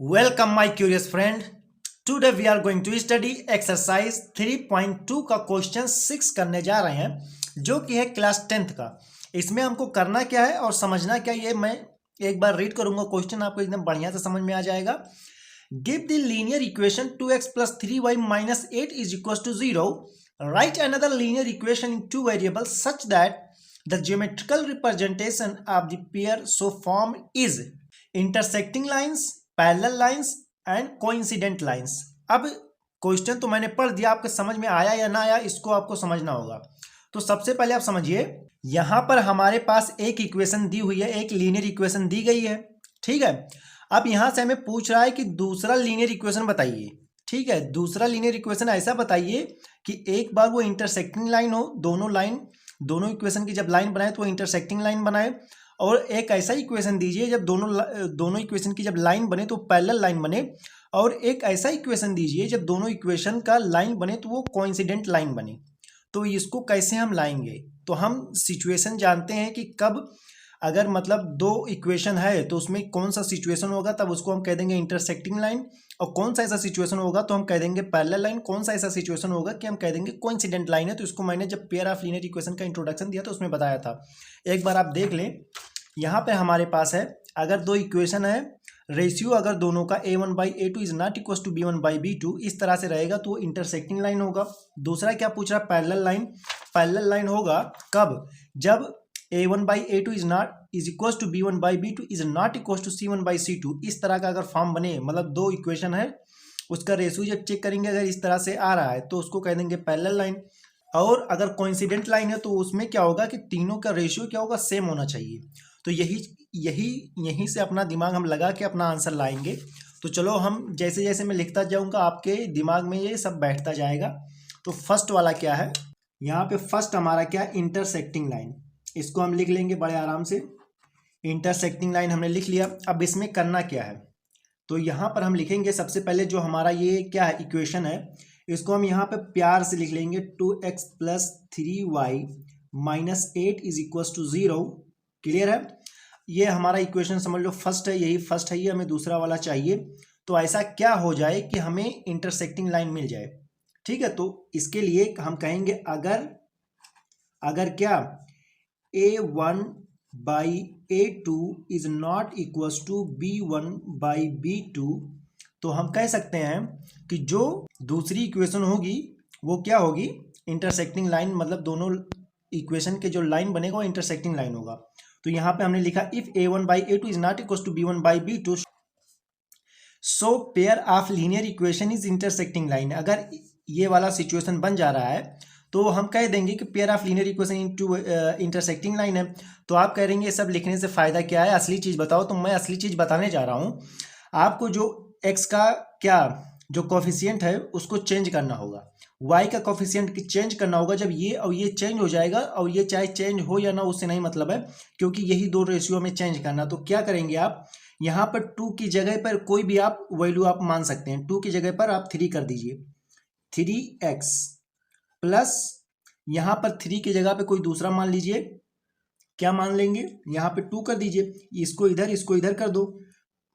Welcome my curious friend. Today we are going to study exercise 3.2 का question 6 करने जा रहे हैं जो कि है क्लास 10th का। इसमें हमको करना क्या है और समझना क्या ये मैं एक बार रीड करूंगा क्वेश्चन, आपको एकदम बढ़िया से समझ में आ जाएगा। Give the linear equation 2x plus 3y minus 8 is equals to 0. Write another linear equation in two variables such that the geometrical representation of the pair so formed is intersecting lines, parallel lines and coincident lines. अब question तो मैंने पढ़ दिया, आपके समझ में आया या ना आया इसको आपको समझना होगा। तो सबसे पहले आप समझिए, यहां पर हमारे पास एक इक्वेशन दी हुई है, एक लीनियर इक्वेशन दी गई है, ठीक है। अब यहां से हमें पूछ रहा है कि दूसरा लीनियर इक्वेशन बताइए, ठीक है। दूसरा लीनियर इक्वेशन ऐसा बताइए कि एक बार वो इंटरसेक्टिंग लाइन हो, दोनों इक्वेशन की जब लाइन बनाए तो वो इंटरसेक्टिंग लाइन बनाए, और एक ऐसा इक्वेशन दीजिए जब दोनों इक्वेशन की जब लाइन बने तो पैरेलल लाइन बने, और एक ऐसा इक्वेशन दीजिए जब दोनों इक्वेशन का लाइन बने तो वो कोइंसिडेंट लाइन बने। तो इसको कैसे हम लाएंगे? तो हम सिचुएशन जानते हैं कि कब अगर मतलब दो इक्वेशन है तो उसमें कौन सा सिचुएशन होगा, तब उसको हम कह देंगे इंटरसेक्टिंग लाइन। और कौन सा ऐसा सिचुएशन होगा तो हम कह देंगे पैरेलल लाइन। कौन सा ऐसा सिचुएशन होगा कि हम कह देंगे कोइंसिडेंट लाइन है। तो इसको मैंने जब पेयर ऑफ लीनियर इक्वेशन का इंट्रोडक्शन दिया तो उसमें बताया था। एक बार आप देख लें, यहाँ पे हमारे पास है अगर दो इक्वेशन है, रेशियो अगर दोनों का a1/a2 is not equal to b1/b2 इस तरह से रहेगा तो इंटरसेक्टिंग लाइन होगा। दूसरा क्या पूछ रहा है? Parallel line. पैरेलल लाइन होगा कब? जब a1/a2 is equal to b1/b2 is not equal to c1/c2। इस तरह का अगर फॉर्म बने, मतलब दो इक्वेशन है उसका रेशियो जब चेक करेंगे अगर इस तरह से आ रहा है तो उसको कह देंगे पैरेलल लाइन। और अगर कोइंसिडेंट लाइन है तो उसमें क्या होगा कि तीनों का रेशियो क्या होगा? सेम होना चाहिए। तो यही से अपना दिमाग हम लगा के अपना आंसर लाएंगे। तो चलो हम जैसे जैसे मैं लिखता जाऊंगा आपके दिमाग में ये सब बैठता जाएगा। तो फर्स्ट वाला क्या है? यहाँ पे फर्स्ट हमारा क्या है? Intersecting line. इसको हम लिख लेंगे बड़े आराम से। इंटरसेक्टिंग लाइन हमने लिख लिया। अब इसमें करना क्या है? तो यहाँ पर हम लिखेंगे सबसे पहले जो हमारा ये क्या है इक्वेशन है, इसको हम यहाँ पे प्यार से लिख लेंगे 2x plus 3y minus 8 is equal to 0। Clear है? ये हमारा इक्वेशन समझ लो फर्स्ट है, यही फर्स्ट है, ये हमें दूसरा वाला चाहिए। तो ऐसा क्या हो जाए कि हमें इंटरसेक्टिंग लाइन मिल जाए, ठीक है। तो इसके लिए हम कहेंगे अगर क्या a1/a2 is not equal to b1/b2, तो हम कह सकते हैं कि जो दूसरी इक्वेशन होगी वो क्या होगी? इंटरसेक्टिंग लाइन, मतलब दोनों इक्वेशन के जो लाइन बनेगा वो इंटरसेक्टिंग लाइन होगा। तो यहां पे हमने लिखा if a1/a2 is not equal to b1/b2 so pair of linear equation is intersecting line. अगर ये वाला सिचुएशन बन जा रहा है तो हम कह देंगे कि pair of linear equation into intersecting line है। तो आप कह रहे ये सब लिखने से फायदा क्या है? असली चीज बताओ। तो मैं असली चीज बताने जा रहा हूं आपको। जो x का क्या जो कोफिशिएंट है उसको चेंज करना होगा, y का कोफिशिएंट चेंज करना होगा। जब ये और ये चेंज हो जाएगा, और ये चाहे चेंज हो या ना उससे नहीं मतलब है, क्योंकि यही दो रेशियो में चेंज करना। तो क्या करेंगे आप? यहाँ पर 2 की जगह पर कोई भी आप वैल्यू आप मान सकते हैं। 2 की जगह पर आप 3 कर दीजिए, 3x प्लस यहाँ पर 3 की जगह पे कोई दूसरा मान लीजिए। क्या मान लेंगे? यहाँ पे 2 कर दीजिए, इसको इधर कर दो।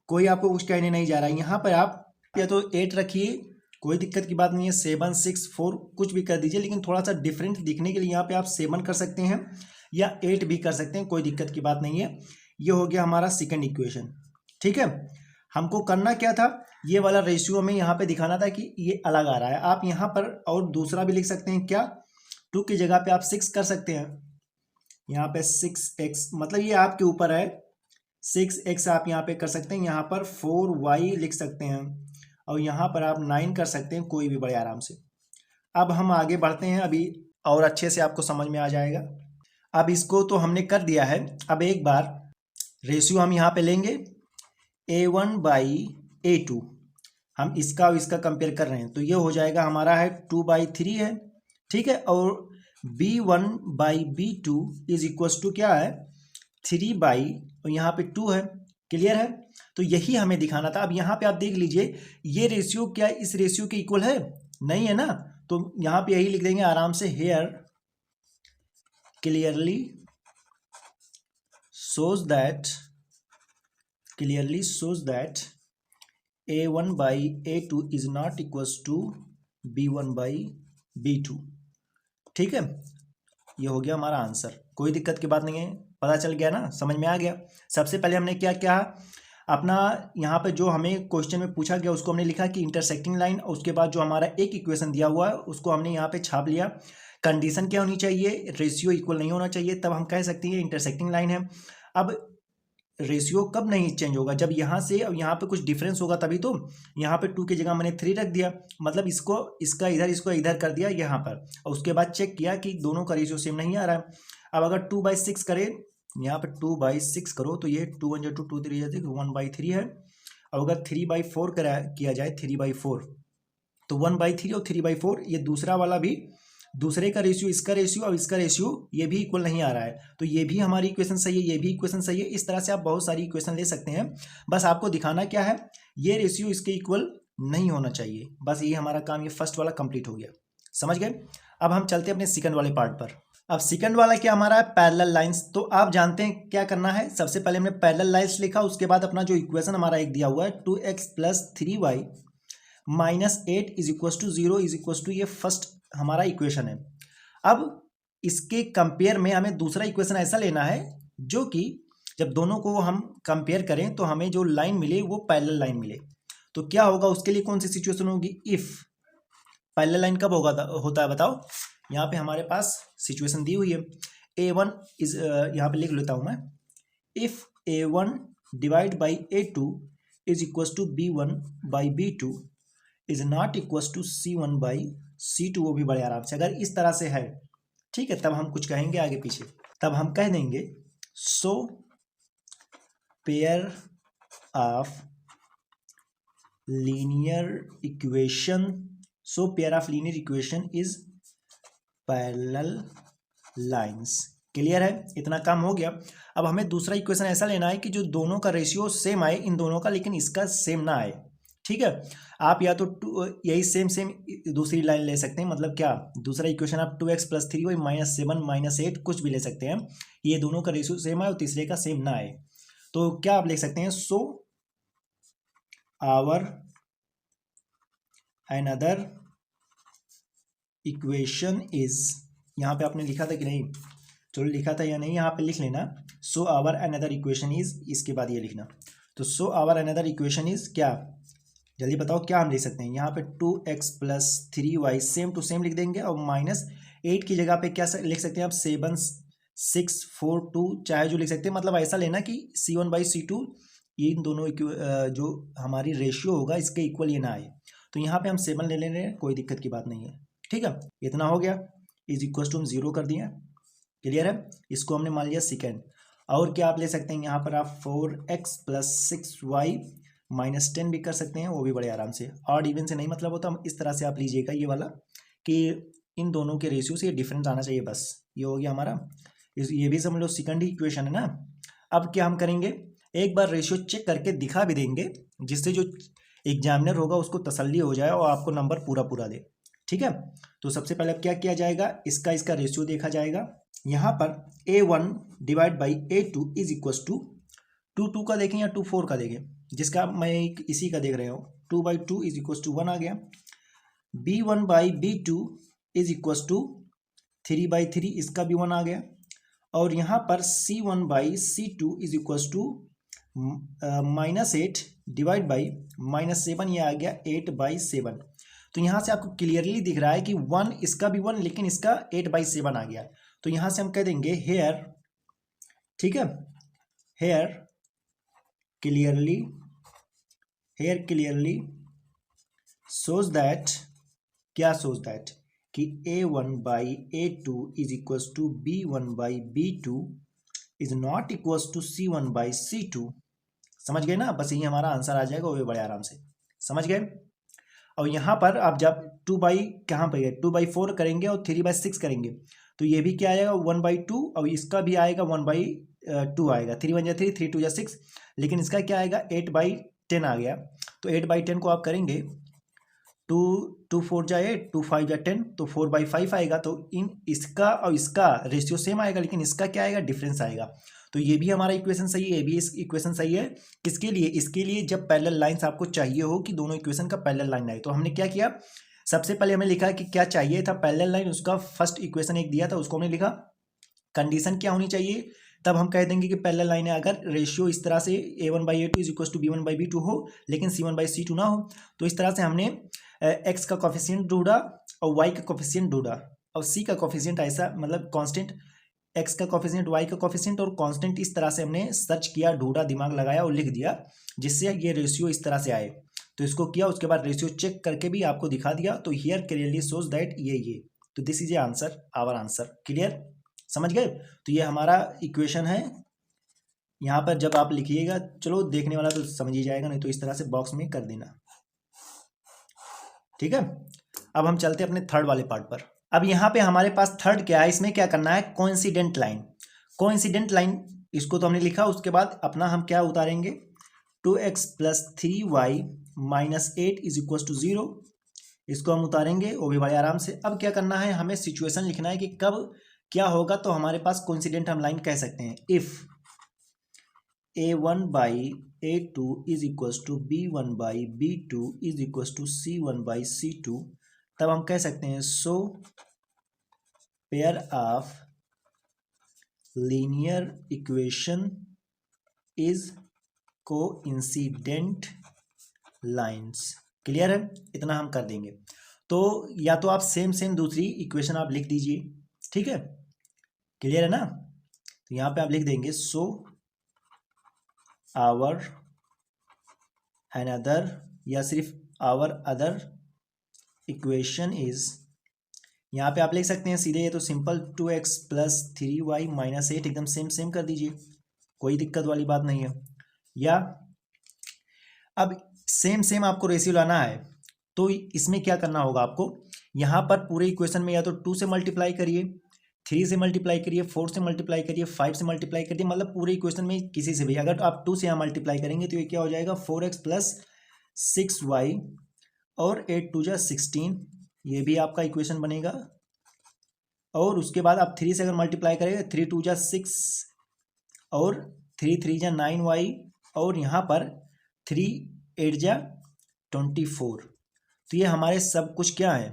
कोई आपको कुछ कहने नहीं जा रहा है। यहाँ पर आप या तो 8 रखिए, कोई दिक्कत की बात नहीं है। 7 6 4 कुछ भी कर दीजिए, लेकिन थोड़ा सा डिफरेंट दिखने के लिए यहाँ पे आप 7 कर सकते हैं या 8 भी कर सकते हैं, कोई दिक्कत की बात नहीं है। ये हो गया हमारा सेकंड इक्वेशन, ठीक है। हमको करना क्या था? ये वाला रेशियो हमें यहाँ पे दिखाना था कि ये अलग आ रहा है। आप यहाँ पर और दूसरा भी लिख सकते हैं। क्या? 2 की जगह पे आप 6 कर सकते हैं। यहाँ पे 6x, मतलब ये आपके ऊपर है। 6x आप यहाँ पे कर सकते हैं, यहाँ पर 4y लिख सकते हैं, और यहाँ पर आप 9 कर सकते हैं, कोई भी बड़े आराम से। अब हम आगे बढ़ते हैं, अभी और अच्छे से आपको समझ में आ जाएगा। अब इसको तो हमने कर दिया है। अब एक बार रेशियो हम यहाँ पे लेंगे a1/a2, हम इसका और इसका कंपेयर कर रहे हैं। तो ये हो जाएगा हमारा है 2/3 है, ठीक है। और b1/b2 इज इक्वल टू क्या है? 3 बाई, और यहाँ पे 2 है। क्लियर है? तो यही हमें दिखाना था। अब यहाँ पे आप देख लीजिए, ये रेशियो क्या इस रेशियो के इक्वल है? नहीं है ना। तो यहाँ पे यही लिख देंगे आराम से, here clearly shows that A1/A2 is not equals to B1/B2। ठीक है, ये हो गया हमारा आंसर। कोई दिक्कत की बात नहीं है, पता चल गया ना, समझ में आ गया। सबसे पहले हमने क्या किया, अपना यहाँ पे जो हमें क्वेश्चन में पूछा गया उसको हमने लिखा कि इंटरसेक्टिंग लाइन, और उसके बाद जो हमारा एक इक्वेशन दिया हुआ है उसको हमने यहाँ पे छाप लिया। कंडीशन क्या होनी चाहिए, रेशियो इक्वल नहीं होना चाहिए, तब हम कह सकते हैं इंटरसेक्टिंग लाइन है। अब रेशियो कब नहीं चेंज होगा, जब यहाँ से अब यहाँ पे कुछ डिफरेंस होगा तभी तो। यहाँ पे 2 की जगह मैंने 3 रख दिया, मतलब इसका इधर कर दिया यहाँ पर, और उसके बाद चेक किया कि दोनों का रेशियो सेम नहीं आ रहा है। अब अगर 2/6 करें, यहाँ पे 2/6 करो तो ये 2 1 2 2 3 1/3 है। अब अगर 3/4 किया जाए, 3/4 तो 1/3 और 3/4, ये दूसरा वाला भी, दूसरे का रेशियो, इसका रेशियो और इसका रेशियो ये भी इक्वल नहीं आ रहा है, तो ये भी हमारी इक्वेशन सही है, ये भी इक्वेशन सही है। इस तरह से आप बहुत सारी इक्वेशन ले सकते हैं। बस आपको दिखाना क्या है, ये रेशियो इसके इक्वल नहीं होना चाहिए। बस ये हमारा काम, ये फर्स्ट वाला कंप्लीट हो गया, समझ गए। अब हम चलते हैं अपने सेकंड वाले पार्ट पर। अब सेकंड वाला क्या हमारा है, पैरेलल लाइंस। तो आप जानते हैं क्या करना है, सबसे पहले हमने पैरेलल लाइंस लिखा, उसके बाद अपना जो इक्वेशन हमारा एक दिया हुआ है 2x + 3y - 8 = 0 = ये फर्स्ट हमारा इक्वेशन है। अब इसके कंपेयर में हमें दूसरा इक्वेशन ऐसा लेना है जो कि जब दोनों को हम कंपेयर करें तो हमें जो लाइन मिले वो पैरेलल लाइन मिले। तो क्या होगा, उसके लिए कौन सी सिचुएशन होगी, इफ पैरेलल लाइन कब होता है बताओ। यहाँ पे हमारे पास सिचुएशन दी हुई है, A1 इज, यहाँ पे लिख लेता हूँ मैं, if A1 / A2 = B1/B2 is not equal to C1/C2, वो भी बड़े आराम से अगर इस तरह से है, ठीक है, तब हम कुछ कहेंगे आगे पीछे, तब हम कह देंगे so pair of linear equation is parallel lines. Clear है, इतना काम हो गया। अब हमें दूसरा इक्वेशन ऐसा लेना है कि जो दोनों का रेशियो सेम आए इन दोनों का, लेकिन इसका सेम ना आए। ठीक है, आप या तो यही सेम दूसरी लाइन ले सकते हैं, मतलब क्या, दूसरा इक्वेशन आप 2x + 3y - 7 - 8 कुछ भी ले सकते हैं, ये दोनों का रेशियो सेम आए और तीसरे का सेम ना आए। तो क्या आप लिख सकते हैं, so our another equation is, यहाँ पे आपने लिखा था कि नहीं, चलो लिखा था या नहीं, यहाँ पे लिख लेना, so our another equation is, इसके बाद ये लिखना। तो so our another equation is क्या, जल्दी बताओ क्या हम लिख सकते हैं। यहाँ पे 2x + 3y same to same लिख देंगे, और -8 की जगह पे क्या लिख सकते हैं आप, 7 6 4 2, चाहे जो लिख सकते हैं, मतलब ऐसा लेना कि C1/C2 इन दोनों जो हमारी रेशियो होगा इसके इक्वल ये ना आए। तो यहाँ पे हम 7 ले रहे हैं, कोई दिक्कत की बात नहीं है। ठीक है, इतना हो गया, = हम 0 कर दिए। क्लियर है, इसको हमने मान लिया सेकेंड। और क्या आप ले सकते हैं, यहाँ पर आप 4x + 6y -10 भी कर सकते हैं, वो भी बड़े आराम से। ऑड इवन से नहीं मतलब होता, इस तरह से आप लीजिएगा ये वाला कि इन दोनों के रेशियो से ये डिफरेंस आना चाहिए, बस ये हो गया हमारा। ये भी समझ लो सेकंड ही इक्वेशन है ना। अब क्या हम करेंगे, एक बार रेशियो चेक करके दिखा भी देंगे, जिससे जो एग्जामिनर होगा उसको तसल्ली हो जाए और आपको नंबर पूरा दे। ठीक है, तो सबसे पहले क्या किया जाएगा, इसका रेशियो देखा जाएगा। यहाँ पर A1 / A2 = 2 का देखें या 2 4 का देखें, जिसका मैं इसी का देख रहा हूँ, 2/2 = 1 आ गया। B1/B2 = 3/3, इसका भी 1 आ गया। और यहाँ पर C1/C2 = -8 / -7, ये आ गया 8/7। तो यहाँ से आपको क्लियरली दिख रहा है कि 1, इसका भी 1, लेकिन इसका 8/7 आ गया। तो यहाँ से हम कह देंगे हेयर, ठीक है, हेयर क्लियरली shows that, क्या shows that कि A1/A2 = B1/B2 is not equals to C1/C2। समझ गए ना, बस यही हमारा आंसर आ जाएगा, वो भी बड़े आराम से समझ गए। और यहाँ पर आप जब 2/4 करेंगे और 3/6 करेंगे, तो ये भी क्या आएगा, 1/2, और इसका भी आएगा 1/2 आएगा। 3 1 3, 3 2 6, लेकिन इसका क्या आएगा, 8/10 आ गया। तो 8/10 को आप करेंगे, 2 4 × 8, 2 5 × 10, तो 4/5 आएगा। तो इसका और इसका रेशियो सेम आएगा, लेकिन इसका क्या आएगा, डिफरेंस आएगा। तो ये भी हमारा इक्वेशन सही है, ये भी इस इक्वेशन सही है। किसके लिए? इसके लिए जब पैरेलल लाइंस आपको चाहिए हो कि दोनों इक्वेशन का पैरेलल लाइन आए। तो हमने क्या किया, सबसे पहले हमने लिखा कि क्या चाहिए था पैरेलल लाइन, उसका फर्स्ट इक्वेशन एक दिया था उसको हमने लिखा, कंडीशन क्या होनी चाहिए, तब हम कह देंगे कि पैरेलल लाइन है अगर रेशियो इस तरह से a1/a2 is equal to b1/b2 हो लेकिन c1/c2 ना हो। तो इस तरह से हमने x का कोफिशिएंट ढूंढा और y का कोफिशिएंट ढूंढा और c का कोफिशिएंट ऐसा मतलब कांस्टेंट, x का कोफिशिएंट y का कोफिशिएंट और कांस्टेंट, इस तरह से हमने सर्च किया, ढूंढा, दिमाग लगाया और लिख दिया जिससे ये रेशियो इस तरह से आए। तो इसको किया, उसके बाद रेशियो चेक करके भी आपको दिखा दिया। तो हियर क्लियरली शोज दैट ये तो this is a answer, our answer. Clear, समझ गए? तो ये हमारा इक्वेशन है। यहाँ पर जब आप लिखिएगा, चलो देखने वाला तो समझ ही जाएगा, नहीं तो इस तरह से बॉक्स में कर देना, ठीक है। अब हम चलते हैं अपने थर्ड वाले पार्ट पर। अब यहाँ पे हमारे पास थर्ड क्या है, इसमें क्या करना है, कोइंसिडेंट लाइन। कोइंसिडेंट लाइन इसको तो हमने लिखा, उसके बाद अपना हम क्या उतारेंगे, 2x + 3y - 8 is equal to 0, इसको हम उतारेंगे वो भी बड़े आराम से। अब क्या करना है, हमें सिचुएशन लिखना है कि कब क्या होगा। तो हमारे पास कोइंसिडेंट हम लाइन कह सकते हैं, if a1/a2 is equal to b1/b2 is equal to c1/c2, तब हम कह सकते हैं so pair of linear equation is coincident lines. Clear है, इतना हम कर देंगे। तो या तो आप सेम दूसरी इक्वेशन आप लिख दीजिए, ठीक है, क्लियर है ना। तो यहाँ पे आप लिख देंगे सो आवर अनदर, या सिर्फ आवर अदर इक्वेशन इज, यहाँ पे आप लिख सकते हैं सीधे, ये तो सिंपल 2x + 3y - 8 एकदम सेम कर दीजिए, कोई दिक्कत वाली बात नहीं है। या अब सेम आपको रेशियो लाना है, तो इसमें क्या करना होगा आपको, यहाँ पर पूरे इक्वेशन में या तो 2 से मल्टीप्लाई करिए, 3 से मल्टीप्लाई करिए, 4 से मल्टीप्लाई करिए, 5 से मल्टीप्लाई करिए, मतलब पूरे इक्वेशन में किसी से भी। अगर आप 2 से यहाँ मल्टीप्लाई करेंगे तो ये क्या हो जाएगा, 4x + 6y और 8 × 2 = 16, ये भी आपका इक्वेशन बनेगा। और उसके बाद आप 3 से अगर मल्टीप्लाई करेंगे, 3 × 2 = 6 और 3 × 3 = 9y और यहाँ पर 3 × 8 = 24। तो ये हमारे सब कुछ क्या है,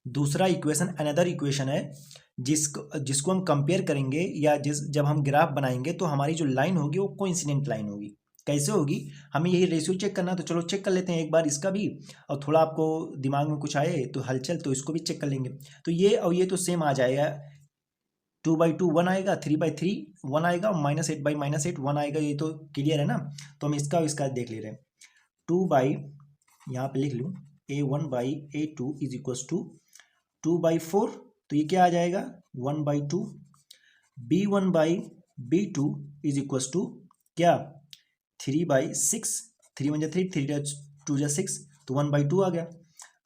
दूसरा इक्वेशन, अनदर इक्वेशन है, जिसको हम कंपेयर करेंगे या जब हम ग्राफ बनाएंगे तो हमारी जो लाइन होगी वो कोइंसिडेंट लाइन होगी। कैसे होगी, हमें यही रेशियो चेक करना, तो चलो चेक कर लेते हैं एक बार इसका भी, और थोड़ा आपको दिमाग में कुछ आए तो हलचल, तो इसको भी चेक कर लेंगे। तो ये और ये तो सेम आ जाएगा, 2/2 1 आएगा, 3/3 1 आएगा, -8/-8 1 आएगा, ये तो क्लियर है ना। तो हम इसका इसका देख ले रहे हैं, 2 यहाँ पे लिख लूँ, a1/a2 इज इक्वल टू 2/4, तो ये क्या आ जाएगा, 1/2, b1/b2 इज इक्वल टू क्या, 3/6, 3 × 1 = 3, 3 × 2 = 6, तो 1/2 आ गया।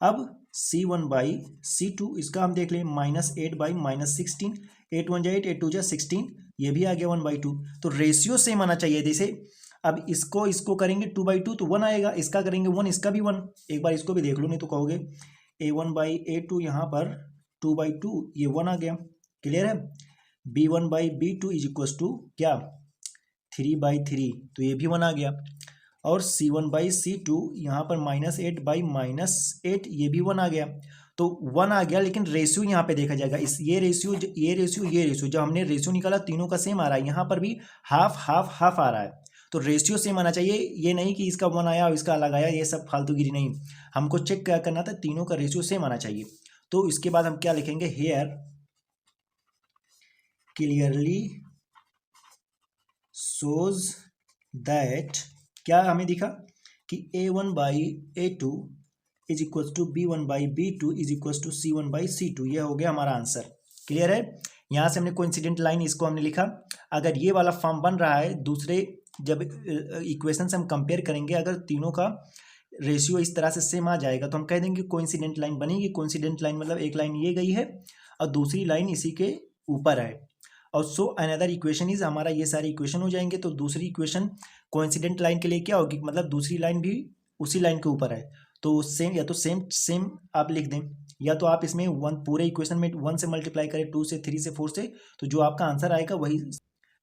अब c1/c2 इसका हम देख लें, -8/-16, 8 × 1 = 8, 8 × 2 = 16, ये भी आ गया 1/2। तो रेशियो सेम आना चाहिए। जैसे अब इसको करेंगे 2/2 तो 1 आएगा, इसका करेंगे 1, इसका भी 1, एक बार इसको भी देख लो, नहीं तो कहोगे a1/a2 यहाँ पर 2/2, ये 1 आ गया। क्लियर है, b1/b2 इज इक्वल टू क्या, 3/3, तो ये भी 1 आ गया। और c1/c2 यहाँ पर -8/-8, ये भी 1 आ गया। तो 1 आ गया, लेकिन रेशियो यहाँ पे देखा जाएगा, ये रेशियो जब हमने रेशियो निकाला तीनों का सेम आ रहा है, यहाँ पर भी हाफ हाफ हाफ आ रहा है। तो रेशियो सेम आना चाहिए, ये नहीं कि इसका 1 आया और इसका अलग आया, ये सब फालतूगिरी नहीं। हमको चेक क्या करना था, तीनों का रेशियो सेम आना चाहिए। तो इसके बाद हम क्या लिखेंगे, हेयर क्लियरली शोज दैट, क्या हमें दिखा कि a1/a2 is equal to b1/b2 is equal to c1/c2, ये हो गया हमारा आंसर। क्लियर है, यहाँ से हमने कोइंसिडेंट लाइन इसको हमने लिखा। अगर ये वाला फॉर्म बन रहा है, दूसरे जब इक्वेशन से हम कंपेयर करेंगे, अगर तीनों का रेशियो इस तरह से सेम आ जाएगा तो हम कह देंगे कोइंसिडेंट लाइन बनेगी। कोइंसिडेंट लाइन मतलब एक लाइन ये गई है और दूसरी लाइन इसी के ऊपर है। और सो अनदर इक्वेशन इज, हमारा ये सारी इक्वेशन हो जाएंगे। तो दूसरी इक्वेशन कोइंसिडेंट लाइन के लिए क्या होगी, मतलब दूसरी लाइन भी उसी लाइन के ऊपर है, तो सेम, या तो सेम आप लिख दें, या तो आप इसमें 1 पूरे इक्वेशन में 1 से मल्टीप्लाई करें, 2 से, 3 से, 4 से, तो जो आपका आंसर आएगा वही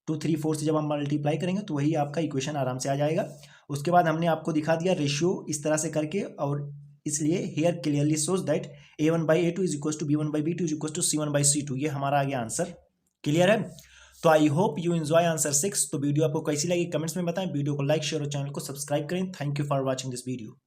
2 3 4 से जब हम मल्टीप्लाई करेंगे तो वही आपका इक्वेशन आराम से आ जाएगा। उसके बाद हमने आपको दिखा दिया रेशियो इस तरह से करके, और इसलिए here clearly shows that a1/a2 is equal to b1/b2 is equal to c1/c2। ये हमारा आगे आंसर क्लियर है। तो I hope you enjoy answer 6। तो वीडियो आपको कैसी लगी कमेंट्स में बताएं। वीडियो को लाइक शेयर और चैनल को सब्सक्राइब करें। Thank you for watching this video.